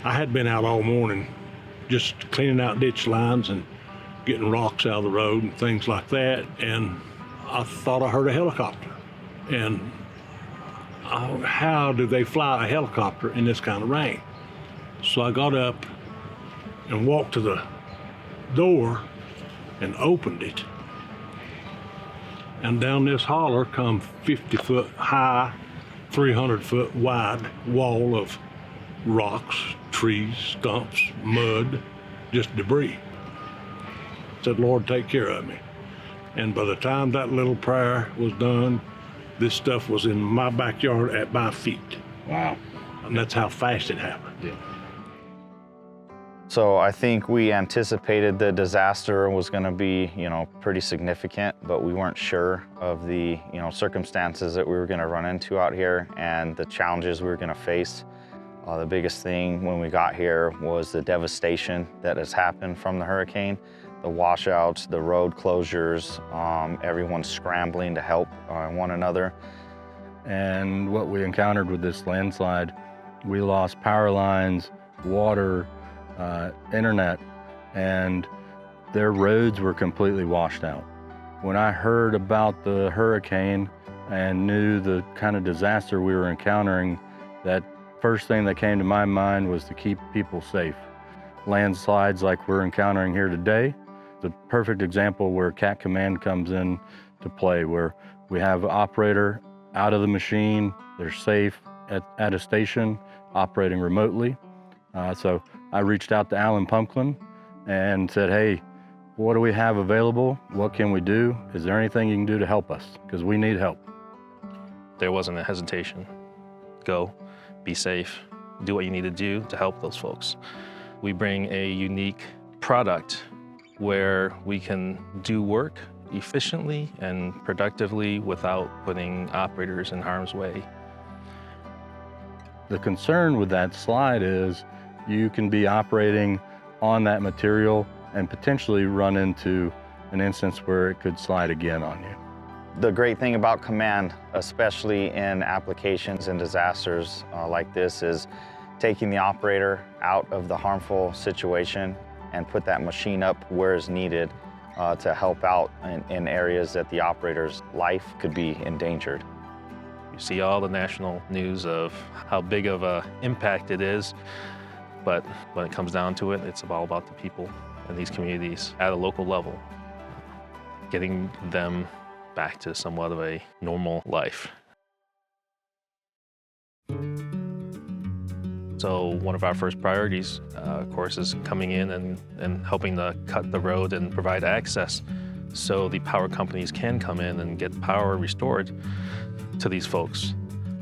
I had been out all morning just cleaning out ditch lines and getting rocks out of the road and things like that, and I thought I heard a helicopter. And how do they fly a helicopter in this kind of rain? So I got up and walked to the door and opened it. And down this holler come 50-foot high, 300-foot wide wall of rocks, trees, stumps, mud, just debris. Said, Lord, take care of me. And by the time that little prayer was done, this stuff was in my backyard at my feet. Wow. And that's how fast it happened. Yeah. So I think we anticipated the disaster was going to be, pretty significant, but we weren't sure of the, circumstances that we were going to run into out here and the challenges we were going to face. The biggest thing when we got here was the devastation that has happened from the hurricane, the washouts, the road closures, everyone scrambling to help one another. And what we encountered with this landslide, we lost power lines, water, internet, and their roads were completely washed out. When I heard about the hurricane and knew the kind of disaster we were encountering, that first thing that came to my mind was to keep people safe. Landslides like we're encountering here today, the perfect example where CAT Command comes in to play, where we have an operator out of the machine, they're safe at a station operating remotely. So I reached out to Alan Pumpkin and said, hey, what do we have available? What can we do? Is there anything you can do to help us? Because we need help. There wasn't a hesitation. Go, be safe, do what you need to do to help those folks. We bring a unique product where we can do work efficiently and productively without putting operators in harm's way. The concern with that slide is you can be operating on that material and potentially run into an instance where it could slide again on you. The great thing about Command, especially in applications and disasters like this, is taking the operator out of the harmful situation and put that machine up where is needed to help out in areas that the operator's life could be endangered. You see all the national news of how big of an impact it is, but when it comes down to it, it's all about the people in these communities at a local level, getting them back to somewhat of a normal life. So one of our first priorities, of course, is coming in and helping to cut the road and provide access so the power companies can come in and get power restored to these folks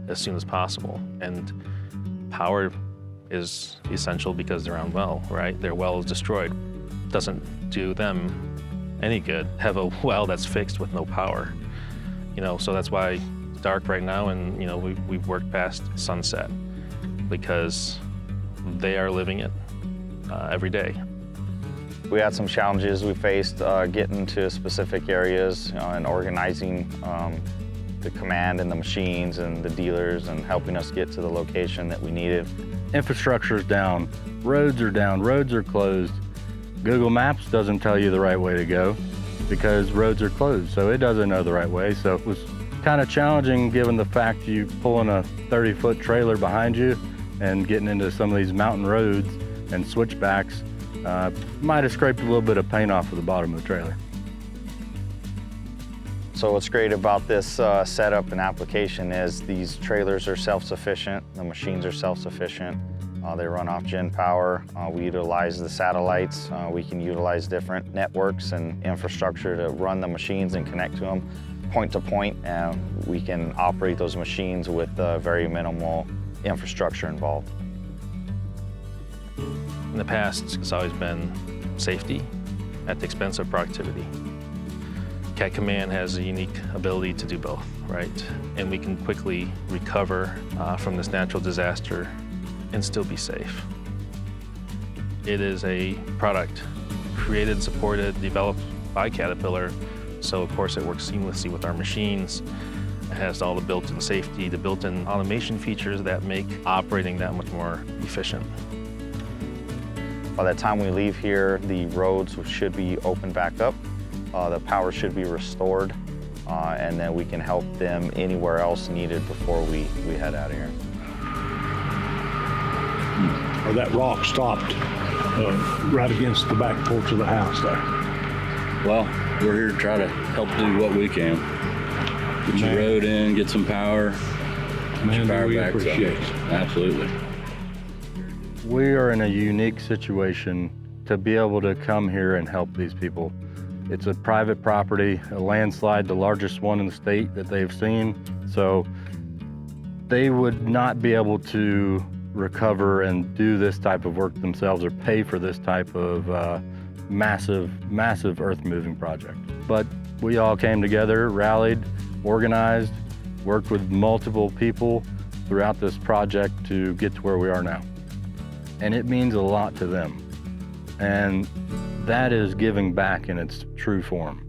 as soon as possible. And power is essential because they're on well, right? Their well is destroyed. Doesn't do them any good. Have a well that's fixed with no power. So that's why it's dark right now, and we've worked past sunset because they are living it every day. We had some challenges we faced getting to specific areas and organizing the command and the machines and the dealers and helping us get to the location that we needed. Infrastructure's down, roads are closed. Google Maps doesn't tell you the right way to go because roads are closed, so it doesn't know the right way. So it was kind of challenging given the fact you pulling a 30-foot trailer behind you and getting into some of these mountain roads and switchbacks. Might have scraped a little bit of paint off of the bottom of the trailer. So what's great about this setup and application is these trailers are self-sufficient, the machines are self-sufficient. They run off gen power. We utilize the satellites. We can utilize different networks and infrastructure to run the machines and connect to them point to point, and we can operate those machines with very minimal infrastructure involved. In the past, it's always been safety at the expense of productivity. CAT Command has a unique ability to do both, right? And we can quickly recover from this natural disaster and still be safe. It is a product created, supported, developed by Caterpillar, so of course it works seamlessly with our machines. It has all the built-in safety, the built-in automation features that make operating that much more efficient. By the time we leave here, the roads should be opened back up, the power should be restored, and then we can help them anywhere else needed before we head out of here. Or that rock stopped right against the back porch of the house there. Well, we're here to try to help do what we can. Get your road in, get some power. Man, power do we back, so- appreciate it. Absolutely. We are in a unique situation to be able to come here and help these people. It's a private property, a landslide, the largest one in the state that they've seen. So they would not be able to recover and do this type of work themselves or pay for this type of massive earth moving project. But we all came together, rallied, organized, worked with multiple people throughout this project to get to where we are now. And it means a lot to them. And that is giving back in its true form.